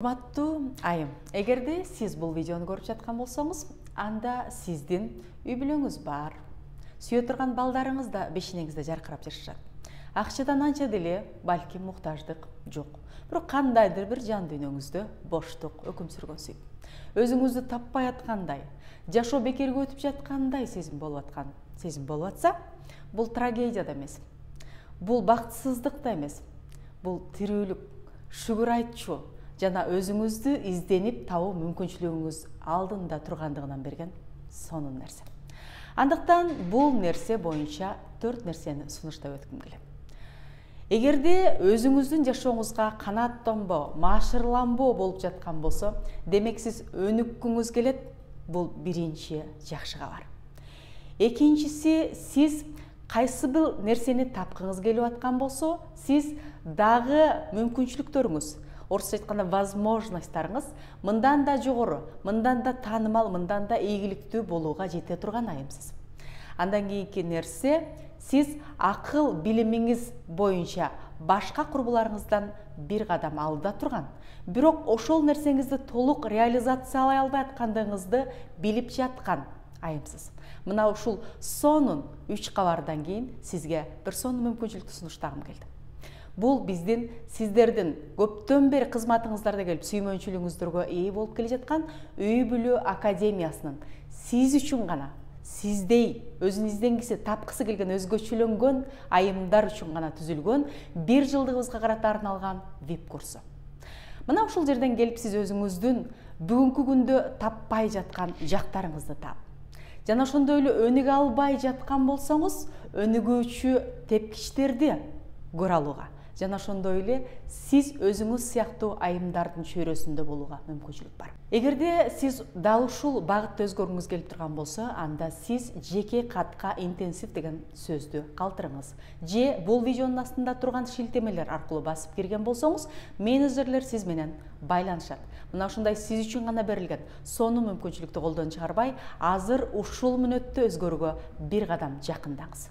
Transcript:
Урматтуу айым, эгерде сиз бул видеону көрүп жаткан болсоңуз, анда сиздин үй бүлөңүз бар. Сүйө турган балдарыңыз да бешенеңизде жаркырап жашашат. Акчадан анча деле балким муктаждык жок. Бирок кандайдыр бир жан дүйнөңүздө боштук өкүм сүргөнсүй. Өзүңүздү таппай аткандай, жашоо бекерге өтүп жаткандай сезим болуп атса, бул трагедия да эмес. Бул бактысыздык да эмес. Бул тирүүлүк, шүгүр айтчу жана өзүңүздү изденип табуу мүмкүнчүлүгүңүз алдында тургандыгынан берген сонун нерсе. Андыктан бул нерсе боюнча 4 нерсени сунуштап өткүм келет. Эгерде өзүңүздүн жашооңузга канааттанбоо, маашырланбоо болуп жаткан болсо, демек сиз өнүккүңүз келет. Бул биринчи жакшы кабар. Экинчиси, сиз кайсы бир нерсени тапкыңыз келип аткан болсо, сиз дагы мүмкүнчүлүктөрүңүз, орусча айтканда возможностьтарыңыз мындан да жогору, мындан да таанымал, мындан да ийгиликтүү болууга жете турган айымсыз. Андан кийинки нерсе, сиз акыл билимиңиз боюнча башка курбуларыңыздан бир кадам алда турган, бирок ошол нерсеңизди толук реализациялай албай аткандыгыңызды билип жаткан айымсыз. Мына ушул сонун 3 кабардан кийин сизге бир сонун мүмкүнчүлүктү сунуштагым келди. Бул биздин сиздердин көптөн бери кызматыңыздарда келип сүймөнчүлүгүңүздөргө ээ болуп келе жаткан Үй бүлө академиясынын сиз үчүн гана, сиздей өзүн изденгиси, тапкысы келген өзгөчөлөнгөн айымдар үчүн гана түзүлгөн 1 жылдыгыбызга карата арналган VIP курсу. Мына ушул жерден келип сиз өзүңүздүн бүгүнкү күндө таппай жаткан жактарыңызды таап, жана ошондой эле өнүгө албай жаткан болсоңуз, өнүгүүчү тепкичтерди көрө алууга, жана ошондой эле сиз өзүңүз сыяктуу айымдардын чөйрөсүндө болууга мүмкүнчүлүк бар. Эгерде сиз дал ушул багытта өзгөргүңүз келип турган болсо, анда сиз жеке катка интенсив деген сөздү калтырыңыз. Же бул видеонун астында турган шилтемелер аркылуу басып кирген болсоңуз, менеджерлер сиз менен байланышат. Мына ушундай сиз үчүн гана берилген сонун мүмкүнчүлүктү колдон чыгарбай, азыр ушул мүнөттө өзгөрүүгө бир кадам жакындаңыз.